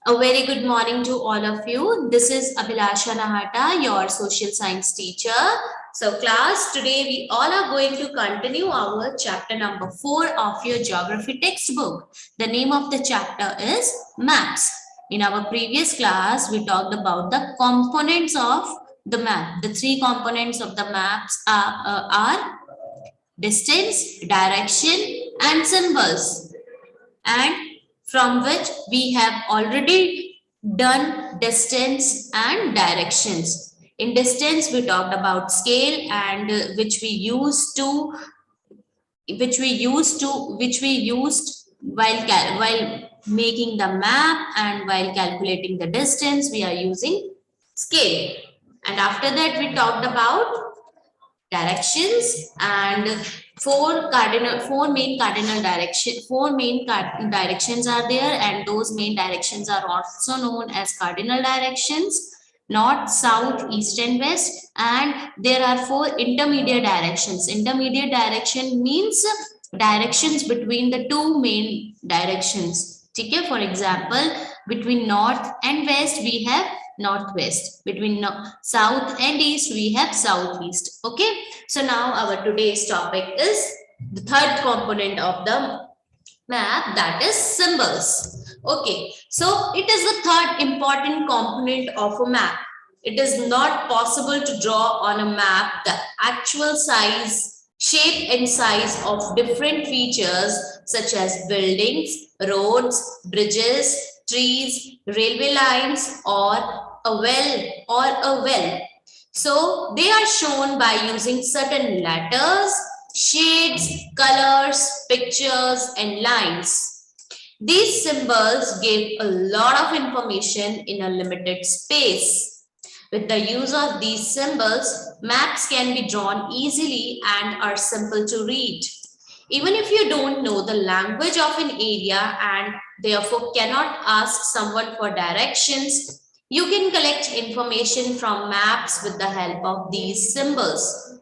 A very good morning to all of you. This is Abhilasha Nahata, your social science teacher. So class, today we all are going to continue our chapter number 4 of your geography textbook. The name of the chapter is Maps. In our previous class, we talked about the components of the map. The three components of the maps are distance, direction, and symbols. And from which we have already done distance and directions. In distance, we talked about scale and which we used while making the map, and while calculating the distance we are using scale. And after that we talked about directions, and four main directions are there, and those main directions are also known as cardinal directions: north, south, east, and west. And there are four intermediate directions. Intermediate direction means directions between the two main directions. Okay, for example, between north and west we have northwest, between south and east we have southeast. Okay, so now our today's topic is the third component of the map, that is symbols. Okay, so it is the third important component of a map. It is not possible to draw on a map the actual size, shape and size of different features such as buildings, roads, bridges, trees, railway lines, or a well. So they are shown by using certain letters, shades, colors, pictures, and lines. These symbols give a lot of information in a limited space. With the use of these symbols, maps can be drawn easily and are simple to read. Even if you don't know the language of an area and therefore cannot ask someone for directions, you can collect information from maps with the help of these symbols.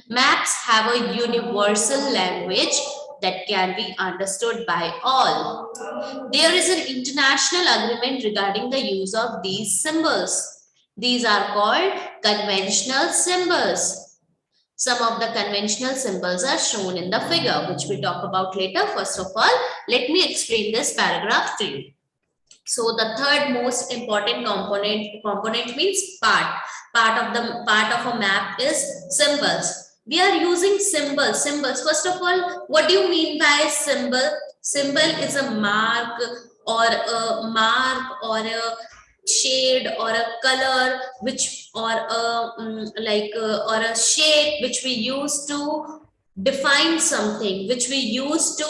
Maps have a universal language that can be understood by all. There is an international agreement regarding the use of these symbols. These are called conventional symbols. Some of the conventional symbols are shown in the figure, which we'll talk about later. First of all, let me explain this paragraph to you. So the third most important component means part of a map is symbols. We are using symbols. First of all, what do you mean by symbol? Symbol is a mark or a shade or a color which or a or a shape which we use to define something, which we use to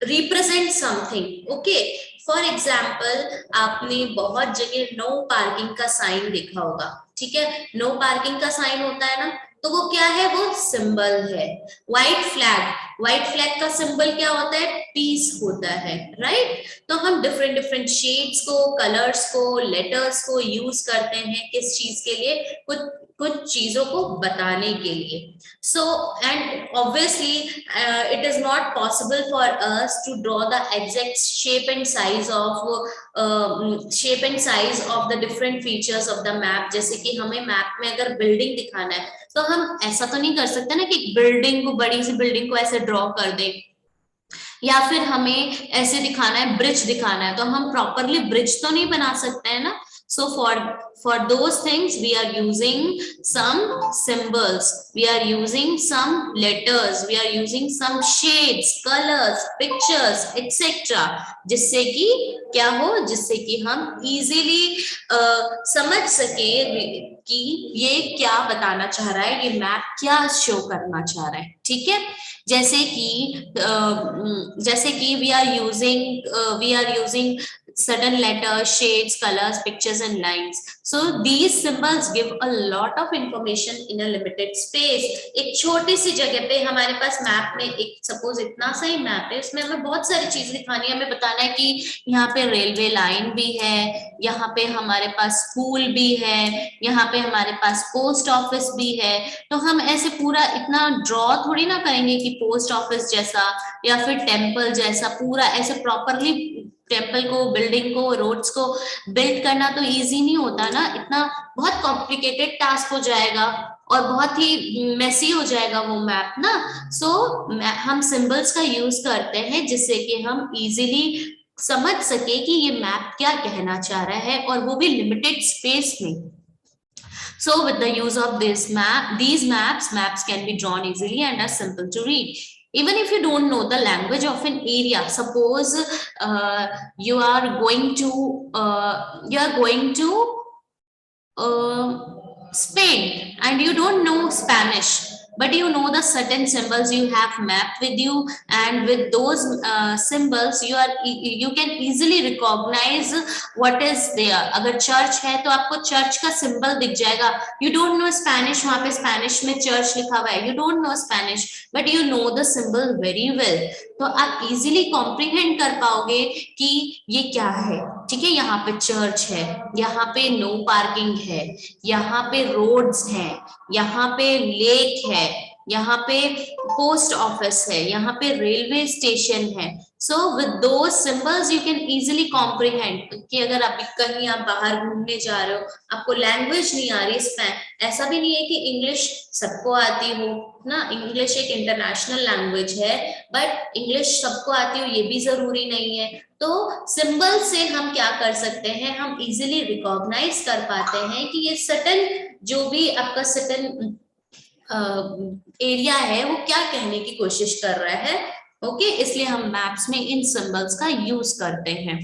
represent something. Okay, for example आपने बहुत जगह no parking का sign देखा होगा. ठीक है, no parking का sign होता है ना, तो वो क्या है, वो सिंबल है. व्हाइट फ्लैग का सिंबल क्या होता है, पीस होता है, राइट. तो हम डिफरेंट शेड्स को, कलर्स को, लेटर्स को यूज करते हैं किस चीज के लिए, कुछ चीजों को बताने के लिए. So, and obviously it is not possible for us to draw the exact shape and size of the different features of the map. जैसे कि हमें मैप में अगर बिल्डिंग दिखाना है तो हम ऐसा तो नहीं कर सकते ना कि बिल्डिंग को, बड़ी सी बिल्डिंग को ऐसे ड्रॉ कर दे, या फिर हमें ऐसे दिखाना है, ब्रिज दिखाना है तो हम प्रॉपरली ब्रिज तो नहीं बना सकते हैं ना. So for those things we are using some symbols, we are using some letters, we are using some shades, colors, pictures, etc. जिससे कि क्या हो, जिससे कि हम easily समझ सके कि ये क्या बताना चाह रहा है, ये मैप क्या शो करना चाह रहा है. ठीक है, जैसे कि we are using certain letters, shades, colors, pictures and lines. So these symbols give a lot of information in a limited space. एक छोटी सी जगह पे हमारे पास मैप में एक सपोज इतना सा ही मैप है, उसमें हमें बहुत सारी चीजें दिखानी है, हमें बताना है कि यहाँ पे रेलवे लाइन भी है, यहाँ पे हमारे पास स्कूल भी है, यहाँ पे हमारे पास पोस्ट ऑफिस भी है। तो हम ऐसे पूरा इतना ड्रॉ थोड़ी ना करेंगे कि पोस्ट ऑफिस जैसा या फिर टेम्पल जैसा पूरा ऐसे प्रॉपरली टेम्पल को, बिल्डिंग को, रोड्स को बिल्ड करना तो इजी नहीं होता ना, इतना बहुत कॉम्प्लिकेटेड टास्क हो जाएगा और बहुत ही मेसी हो जाएगा वो मैप ना। सो हम सिंबल्स का यूज करते हैं जिससे कि हम इजीली समझ सके कि ये मैप क्या कहना चाह रहा है, और वो भी लिमिटेड स्पेस में। So with the use of these maps can be drawn easily and are simple to read. Even if you don't know the language of an area, suppose you are going to Spain and you don't know Spanish, but you know the certain symbols you have mapped with you, and with those symbols you can easily recognize what is there. अगर church है तो आपको church का symbol दिख जाएगा। You don't know Spanish, वहां पे Spanish में चर्च लिखा हुआ है, you don't know Spanish but you know the symbol very well, तो आप इजीली कॉम्प्रिहेंड कर पाओगे कि ये क्या है। ठीक है, यहाँ पे चर्च है, यहाँ पे नो पार्किंग है, यहाँ पे रोड्स हैं, यहाँ पे लेक है, यहाँ पे पोस्ट ऑफिस है, यहाँ पे रेलवे स्टेशन है। So with those symbols you can easily comprehend कि अगर आप कहीं आप बाहर घूमने जा रहे हो, आपको लैंग्वेज नहीं आ रही, ऐसा भी नहीं है कि इंग्लिश सबको आती हो ना, इंग्लिश एक इंटरनेशनल लैंग्वेज है, बट इंग्लिश सबको आती हो ये भी जरूरी नहीं है। तो सिंबल से हम क्या कर सकते हैं, हम इजीली रिकॉग्नाइज कर पाते हैं कि ये सर्टेन जो भी आपका सर्टेन एरिया है वो क्या कहने की कोशिश कर रहा है। ओके, इसलिए हम मैप्स में इन सिंबल्स का यूज करते हैं।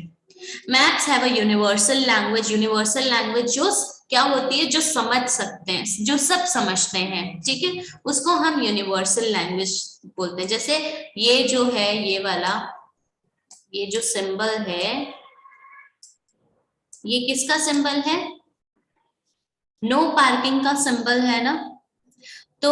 Maps have a universal language. Universal language जो क्या होती है, जो समझ सकते हैं, जो सब समझते हैं, ठीक है, उसको हम यूनिवर्सल लैंग्वेज बोलते हैं। जैसे ये जो है, ये वाला, ये जो सिंबल है, ये किसका सिंबल है, नो पार्किंग का सिंबल है ना। तो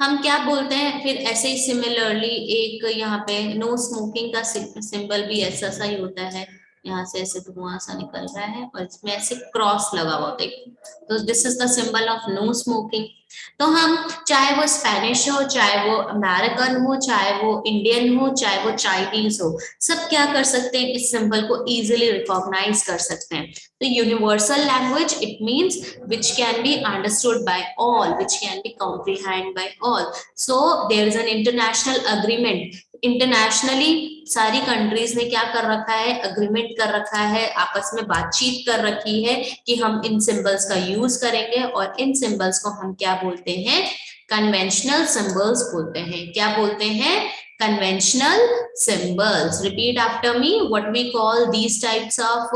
हम क्या बोलते हैं फिर, ऐसे ही सिमिलरली एक यहाँ पे नो स्मोकिंग का सिंबल भी ऐसा सा ही होता है, यहाँ से ऐसे धुआं सा निकल रहा है और इसमें ऐसे क्रॉस लगा हुआ होता है, तो this is the symbol of no smoking. तो हम चाहे वो स्पेनिश हो, चाहे वो अमेरिकन हो, चाहे वो इंडियन हो, चाहे वो चाइनीज हो, सब क्या कर सकते हैं, इस सिंबल को इजीली रिकॉग्नाइज कर सकते हैं। तो universal language it means which can be understood by all, which can be comprehended by all. So there is an international agreement. Internationally सारी कंट्रीज ने क्या कर रखा है, अग्रीमेंट कर रखा है, आपस में बातचीत कर रखी है कि हम इन सिंबल्स का यूज करेंगे, और इन सिंबल्स को हम क्या बोलते हैं, कन्वेंशनल सिंबल्स बोलते हैं। क्या बोलते हैं, conventional symbols. Repeat after me, what we call these types of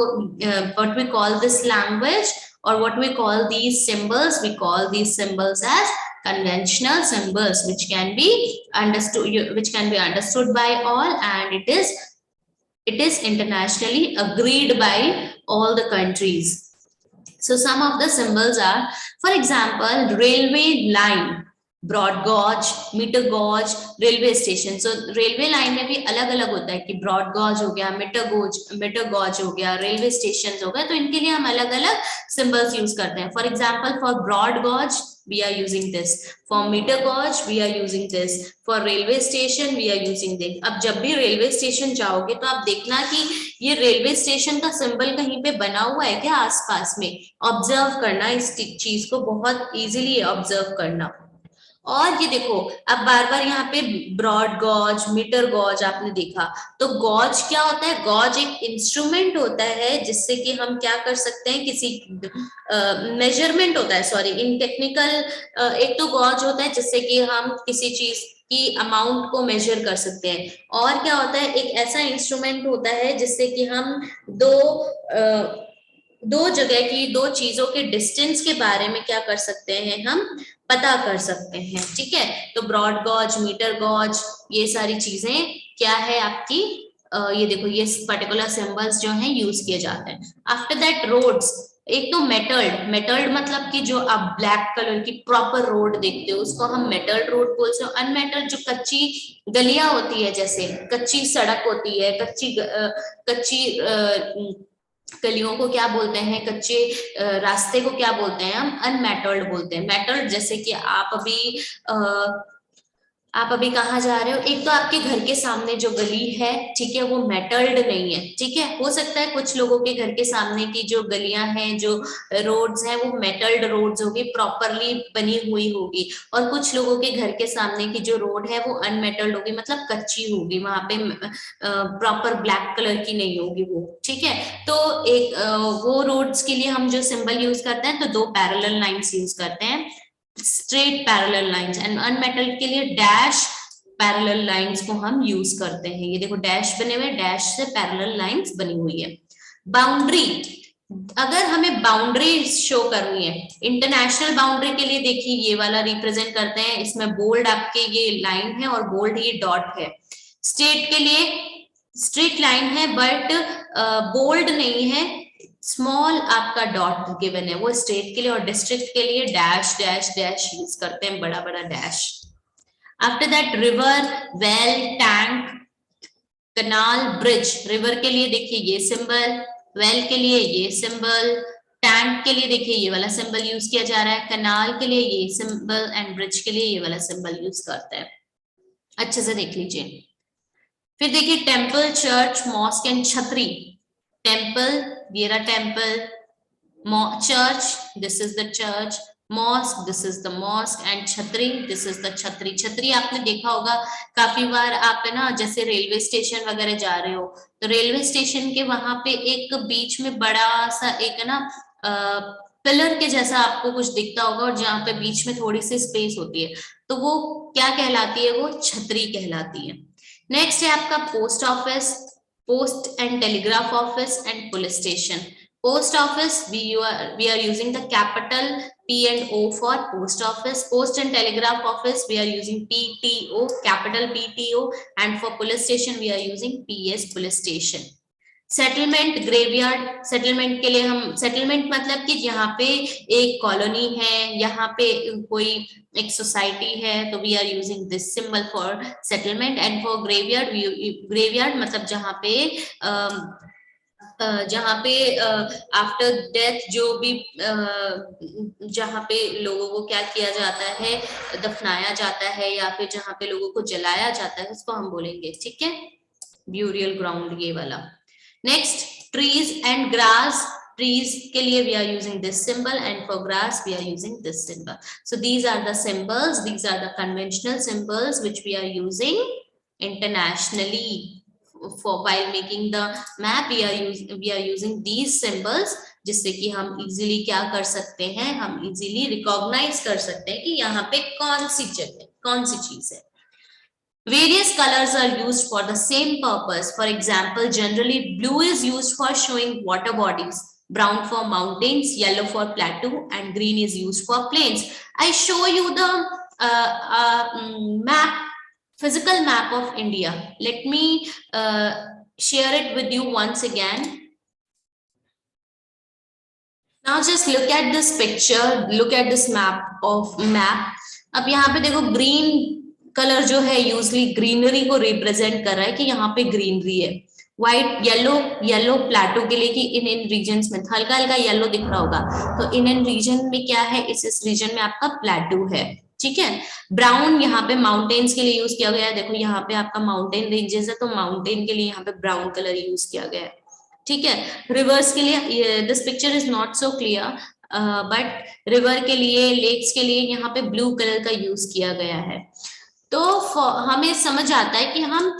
what we call this language, or what we call these symbols, we call these symbols as conventional symbols, which can be understood by all, and it is internationally agreed by all the countries. So some of the symbols are, for example, railway line, broad gauge, metre gauge, railway station. So railway line में भी अलग अलग होता है कि broad gauge हो गया, metre gauge हो गया, रेलवे स्टेशन हो गया, तो इनके लिए हम अलग अलग सिंबल्स यूज करते हैं। For example, for broad gauge we are using this, for meter gauge we are using this, for railway station we are using this. अब जब भी रेलवे स्टेशन जाओगे तो आप देखना कि ये रेलवे स्टेशन का सिंबल कहीं पे बना हुआ है क्या आसपास में, ऑब्जर्व करना, इस चीज को बहुत इजीली ऑब्जर्व करना। और ये देखो, अब बार बार यहाँ पे ब्रॉड गॉज, मीटर गॉज आपने देखा, तो गॉज क्या होता है, गॉज एक इंस्ट्रूमेंट होता है जिससे कि हम क्या कर सकते हैं, किसी मेजरमेंट होता है, सॉरी इन टेक्निकल, एक तो गॉज होता है जिससे कि हम किसी चीज की अमाउंट को मेजर कर सकते हैं, और क्या होता है, एक ऐसा इंस्ट्रूमेंट होता है जिससे कि हम दो जगह की, दो चीजों के डिस्टेंस के बारे में क्या कर सकते हैं, हम पता कर सकते हैं। ठीक है, तो ब्रॉड गॉज, मीटर गॉज, ये सारी चीजें क्या है आपकी, ये देखो, ये पर्टिकुलर सिंबल्स जो हैं यूज किए जाते हैं। आफ्टर दैट रोड्स, एक तो मेटल्ड, मेटल्ड मतलब कि जो आप ब्लैक कलर की प्रॉपर रोड देखते हो उसको हम मेटल्ड रोड बोलते हैं। अनमेटल्ड जो कच्ची गलियां होती है, जैसे कच्ची सड़क होती है, कच्ची गलियों को क्या बोलते हैं, कच्चे रास्ते को क्या बोलते हैं, हम अनमेटल्ड बोलते हैं। मेटल्ड जैसे कि आप अभी कहाँ जा रहे हो, एक तो आपके घर के सामने जो गली है, ठीक है, वो मेटल्ड नहीं है, ठीक है। हो सकता है कुछ लोगों के घर के सामने की जो गलियां हैं, जो रोड्स हैं, वो मेटल्ड रोड्स होगी, प्रॉपरली बनी हुई होगी, और कुछ लोगों के घर के सामने की जो रोड है वो अनमेटल्ड होगी, मतलब कच्ची होगी, वहां पे प्रॉपर ब्लैक कलर की नहीं होगी वो, ठीक है। तो वो रोड्स के लिए हम जो सिंबल यूज करते हैं, तो दो पैरेलल लाइंस यूज करते हैं, straight parallel lines, and unmetalled के लिए डैश पैरेलल लाइंस को हम यूज करते हैं। ये देखो डैश बने हुए, डैश से पैरेलल लाइंस बनी हुई है। बाउंड्री, अगर हमें बाउंड्री शो करनी है, इंटरनेशनल बाउंड्री के लिए देखिए ये वाला रिप्रेजेंट करते हैं, इसमें बोल्ड आपके ये लाइन है और बोल्ड ये डॉट है। स्टेट के लिए स्ट्रेट लाइन है बट बोल्ड नहीं है, स्मॉल आपका डॉट गिवन है, वो स्टेट के लिए। और डिस्ट्रिक्ट के लिए डैश डैश डैश यूज करते हैं, बड़ा बड़ा dash. After that river, well, tank, canal, bridge. River के लिए देखिए ये सिंबल, वेल के लिए ये सिंबल, टैंक के लिए देखिए ये वाला सिंबल यूज किया जा रहा है, कनाल के लिए ये सिंबल, एंड ब्रिज के लिए ये वाला सिंबल यूज करते हैं। अच्छे से देख लीजिए। फिर देखिए टेम्पल, चर्च, मॉस्क एंड छतरी। टेम्पल, ये रहा temple, church, this is the church, mosque, this is the mosque, and छतरी, this is the छतरी। छतरी आपने देखा होगा काफी बार, आप है ना जैसे रेलवे स्टेशन वगैरह जा रहे हो, तो रेलवे स्टेशन के वहां पे एक बीच में बड़ा सा एक है ना पिलर के जैसा आपको कुछ दिखता होगा, और जहाँ पे बीच में थोड़ी सी स्पेस होती है, तो वो क्या कहलाती है, वो छतरी कहलाती है। नेक्स्ट है आपका post office, post and telegraph office and police station. Post office, we are using the capital P and O for post office. Post and telegraph office, we are using PTO, capital PTO, and for police station we are using PS, police station. Settlement, graveyard. Settlement के लिए हम, settlement मतलब कि यहाँ पे एक colony है, यहाँ पे कोई एक सोसाइटी है, तो we are using this symbol for settlement. And for graveyard, graveyard मतलब जहाँ पे आफ्टर डेथ जो भी जहाँ पे लोगों को क्या किया जाता है, दफनाया जाता है, या फिर जहाँ पे लोगों को जलाया जाता है, उसको हम बोलेंगे, ठीक है, ब्यूरियल ग्राउंड, ये वाला। Next, trees and grass. trees के लिए we are using this symbol, and for grass we are using this symbol. So these are the symbols, these are the conventional symbols which we are using internationally. For while making the map we are using these symbols, जिससे कि हम easily क्या कर सकते हैं, हम easily recognise कर सकते हैं कि यहाँ पे कौन सी जगह, कौन सी चीज है। Various colors are used for the same purpose. For example, generally blue is used for showing water bodies, brown for mountains, yellow for plateau, and green is used for plains. I show you the map, physical map of India. Let me share it with you once again. Now just look at this picture, look at this map. अब यहाँ पे देखो green colour जो है usually greenery को represent कर रहा है कि यहाँ पे ग्रीनरी है। व्हाइट, येलो प्लेटो के लिए कि इन रीजन्स में हल्का हल्का येलो दिख रहा होगा, तो इन रीजन में क्या है, इस रीजन में आपका प्लेटो है, ठीक है। ब्राउन यहाँ पे माउंटेन्स के लिए यूज किया गया है, देखो यहाँ पे आपका माउंटेन रेंजेस है, तो माउंटेन के लिए यहाँ पे ब्राउन कलर यूज किया गया है, ठीक है। रिवर्स के लिए this picture is not so clear, but river के लिए, लेक्स के लिए यहाँ पे ब्लू कलर का यूज किया गया है। तो हमें समझ आता है कि हम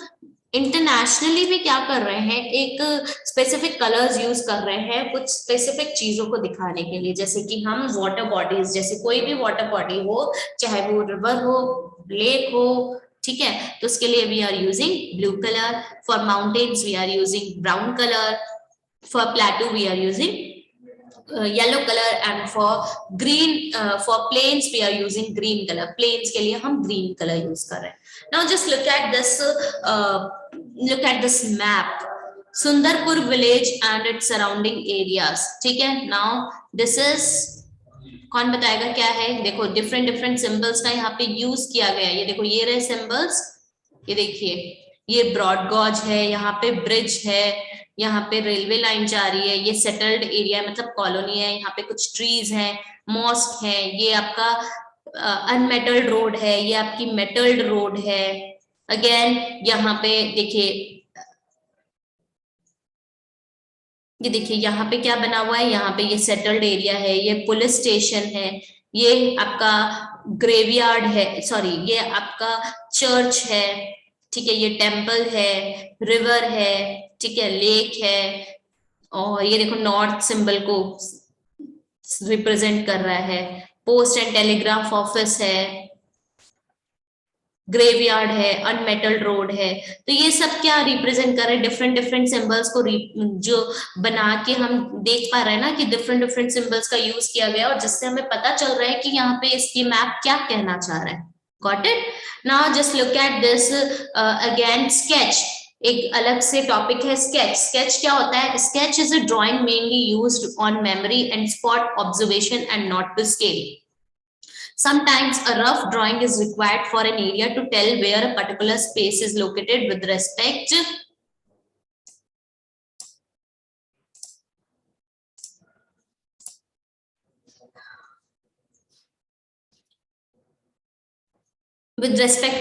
इंटरनेशनली भी क्या कर रहे हैं, एक स्पेसिफिक कलर्स यूज कर रहे हैं कुछ स्पेसिफिक चीजों को दिखाने के लिए। जैसे कि हम वाटर बॉडीज, जैसे कोई भी वाटर बॉडी हो, चाहे वो रिवर हो, लेक हो, ठीक है, तो उसके लिए we are using blue colour. For mountains we are using brown colour, for plateau we are using yellow color, and for green, for plains we are using green color. Plains के लिए हम green color use कर रहे हैं। Now just look at this map. Sundarpur village and its surrounding areas. ठीक है, now this is, कौन बताएगा क्या है? देखो डिफरेंट डिफरेंट सिंबल्स का यहाँ पे यूज किया गया है। ये देखो ये रहे सिंबल्स, ये देखिए ये ब्रॉड गॉज है, यहाँ पे ब्रिज है, यहाँ पे रेलवे लाइन जा रही है, ये सेटल्ड एरिया मतलब कॉलोनी है, यहाँ पे कुछ ट्रीज है, मॉस्क है, ये आपका अनमेटल्ड रोड है, ये आपकी मेटल्ड रोड है। अगेन यहाँ पे देखिए, ये देखिए यहाँ पे क्या बना हुआ है, यहाँ पे ये सेटल्ड एरिया है, ये पुलिस स्टेशन है, ये आपका ग्रेवयार्ड है, सॉरी ये आपका चर्च है, ठीक है, ये टेम्पल है, रिवर है, ठीक है, लेक है, और ये देखो नॉर्थ सिंबल को रिप्रेजेंट कर रहा है, पोस्ट एंड टेलीग्राफ ऑफिस है, ग्रेवयार्ड है, अनमेटल्ड रोड है। तो ये सब क्या रिप्रेजेंट कर रहे हैं? डिफरेंट डिफरेंट सिंबल्स को जो बना के हम देख पा रहे हैं ना कि डिफरेंट डिफरेंट सिंबल्स का यूज किया गया, और जिससे हमें पता चल रहा है कि यहाँ पे इसकी मैप क्या कहना चाह रहा है। Got it? Now just look at this again, sketch एक अलग से टॉपिक है। स्केच, स्केच क्या होता है? Sketch is a drawing mainly used on memory and spot observation and not to scale. Sometimes a rough drawing is required for an area to tell where a particular space is located with respect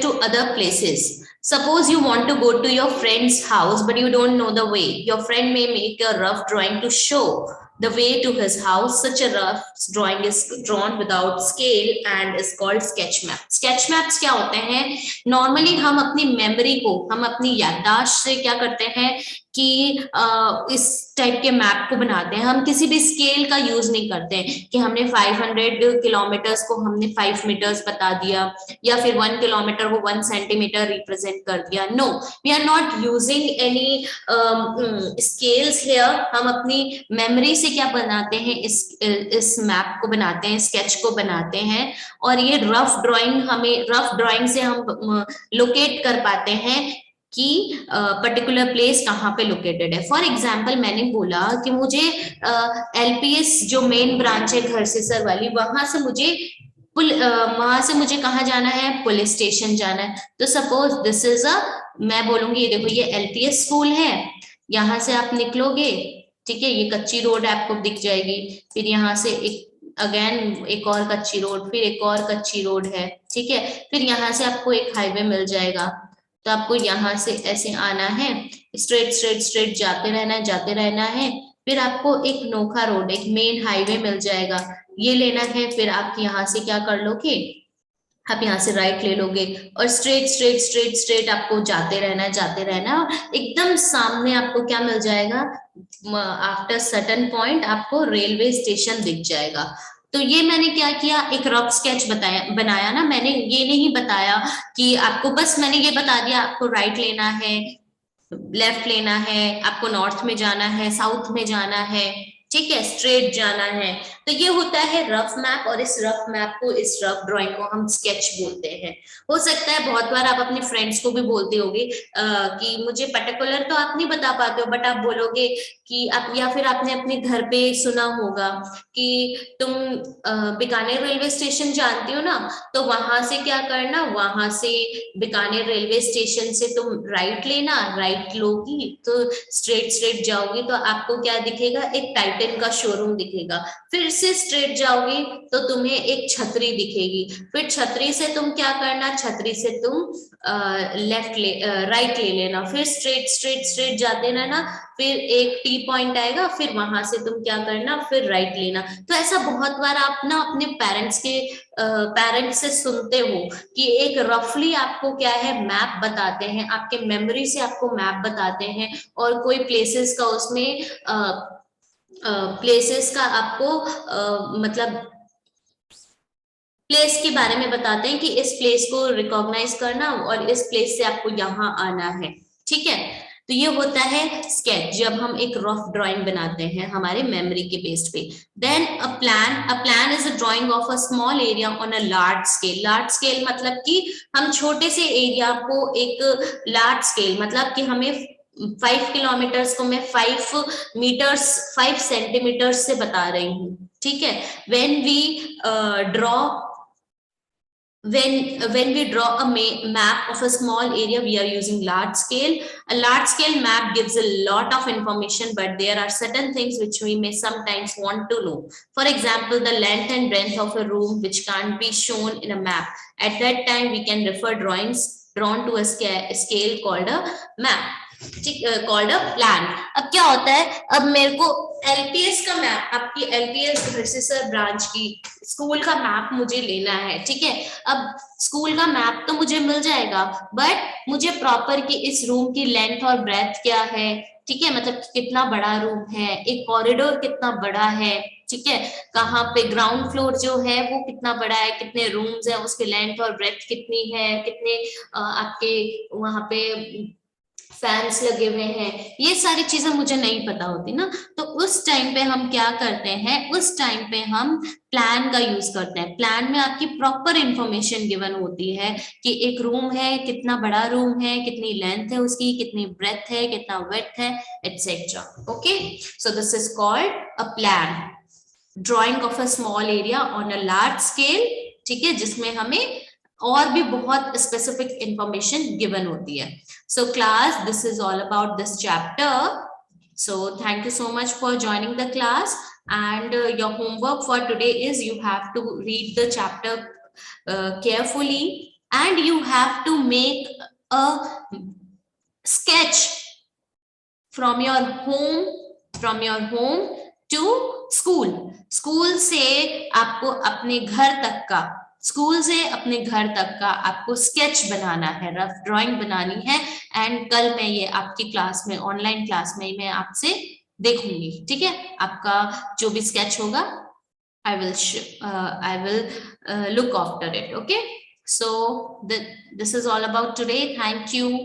to other places. Suppose you want to go to your friend's house, but you don't know the way. Your friend may make a rough drawing to show the way to his house. Such a rough drawing is drawn without scale and is called sketch map. Sketch maps क्या होते हैं? Normally हम अपनी memory को, हम अपनी याददाश्त से क्या करते हैं कि इस टाइप के मैप को बनाते हैं। हम किसी भी स्केल का यूज नहीं करते हैं कि हमने 500 किलोमीटर्स को हमने 5 मीटर्स बता दिया, या फिर 1 किलोमीटर को 1 सेंटीमीटर रिप्रेजेंट कर दिया। No, we are not using any scales here. हम अपनी मेमोरी से क्या बनाते हैं, इस मैप को बनाते हैं, स्केच को बनाते हैं, और ये रफ ड्राइंग, हमें रफ ड्राइंग से हम लोकेट कर पाते हैं कि पर्टिकुलर प्लेस कहाँ पे लोकेटेड है। फॉर एग्जाम्पल मैंने बोला कि मुझे LPS जो मेन ब्रांच है घर से सर वाली, वहां से मुझे कहाँ जाना है? पुलिस स्टेशन जाना है। तो सपोज दिस इज मैं बोलूंगी, ये देखो ये LPS स्कूल है, यहाँ से आप निकलोगे, ठीक है, ये कच्ची रोड आपको दिख जाएगी, फिर यहाँ से एक और कच्ची रोड, फिर एक और कच्ची रोड है, ठीक है, फिर यहाँ से आपको एक हाईवे मिल जाएगा। तो आपको यहाँ से ऐसे आना है, स्ट्रेट स्ट्रेट स्ट्रेट जाते रहना है, फिर आपको एक नोखा रोड, एक मेन हाईवे मिल जाएगा, ये लेना है, फिर आप यहाँ से क्या कर लोगे, आप यहाँ से राइट ले लोगे, और स्ट्रेट स्ट्रेट स्ट्रेट स्ट्रेट आपको जाते रहना, और एकदम सामने आपको क्या मिल जाएगा? आफ्टर सर्टेन पॉइंट आपको रेलवे स्टेशन दिख जाएगा। तो ये मैंने क्या किया, एक रफ स्केच बनाया ना। मैंने ये नहीं बताया कि आपको, बस मैंने ये बता दिया आपको राइट लेना है, लेफ्ट लेना है, आपको नॉर्थ में जाना है, साउथ में जाना है, ठीक है, स्ट्रेट जाना है। तो ये होता है रफ मैप, और इस रफ मैप को, इस रफ ड्राइंग को हम स्केच बोलते हैं। हो सकता है बहुत बार आप अपने फ्रेंड्स को भी बोलते होगे कि मुझे पर्टिकुलर तो आप नहीं बता पाते हो, बट आप बोलोगे कि आप, या फिर आपने अपने घर पे सुना होगा कि तुम बीकानेर रेलवे स्टेशन जानती हो ना, तो वहां से क्या करना, वहां से बीकानेर रेलवे स्टेशन से तुम राइट लेना, राइट लोगी तो स्ट्रेट स्ट्रेट जाओगी तो आपको क्या दिखेगा? एक टाइटन का शोरूम दिखेगा। फिर से स्ट्रेट जाओगी तो तुम्हें एक छतरी दिखेगी, फिर छतरी से तुम क्या करना, छतरी से तुम राइट ले लेना, फिर स्ट्रेट स्ट्रेट स्ट्रेट जाते रहना, फिर एक टी पॉइंट आएगा, फिर वहां से तुम क्या करना, फिर राइट लेना। तो ऐसा बहुत बार आप ना अपने पेरेंट्स से सुनते हो कि एक रफली आपको क्या है, मैप बताते हैं, आपके मेमोरी से आपको मैप बताते हैं, और कोई प्लेसेस का उसमें प्लेसेस का आपको मतलब प्लेस के बारे में बताते हैं कि इस प्लेस को रिकॉग्नाइज करना, और इस प्लेस से आपको यहाँ आना है, ठीक है। तो ये होता है स्केच, जब हम एक रफ ड्राइंग बनाते हैं हमारे मेमोरी के बेस्ड पे। Then a plan is a drawing of a small area on a large scale. Large scale मतलब कि हम छोटे से एरिया को एक लार्ज स्केल, मतलब कि हमें 5 किलोमीटर्स को मैं 5 सेंटीमीटर्स से बता रही हूँ, ठीक है। when we draw when we draw a map of a small area, we are using large scale. A large scale map gives a lot of information, but there are certain things which we may sometimes want to know. For example, the length and breadth of a room which can't be shown in a map. At that time we can refer drawings drawn to a scale called a map, called a plan. अब क्या होता है, अब मेरे को LPS का map, आपकी LPS processor branch की स्कूल का मैप मुझे लेना है, ठीक है। अब स्कूल का मैप तो मुझे मिल जाएगा, बट मुझे प्रॉपर कि इस रूम की लेंथ और ब्रेथ क्या है, ठीक है, मतलब कितना बड़ा रूम है, एक कॉरिडोर कितना बड़ा है, ठीक है, कहाँ पे ग्राउंड फ्लोर जो है वो कितना बड़ा है, कितने रूम्स है, उसकी लेंथ और ब्रेथ कितनी है, कितने आपके वहां पे फैंस लगे हुए हैं, ये सारी चीजें मुझे नहीं पता होती ना। तो उस टाइम पे हम क्या करते हैं, उस टाइम पे हम प्लान का यूज करते हैं। प्लान में आपकी प्रॉपर इंफॉर्मेशन गिवन होती है कि एक रूम है, कितना बड़ा रूम है, कितनी लेंथ है उसकी, कितनी ब्रेथ है, कितना विड्थ है, etcetera. Okay, so this is called a plan, drawing of a small area on a large scale, ठीक है, जिसमें हमें और भी बहुत स्पेसिफिक इंफॉर्मेशन गिवन होती है। So class, this is all about this chapter. So thank you so much for joining the class, and your homework for today is you have to read the chapter carefully, and you have to make a sketch from your home to school से आपको अपने घर तक का, school से अपने घर तक का आपको स्केच बनाना है, रफ ड्राइंग बनानी है। एंड कल मैं ये आपकी क्लास में, ऑनलाइन क्लास में मैं आपसे देखूंगी, ठीक है, आपका जो भी स्केच होगा I will look after it. Okay, so this is all about today. Thank you.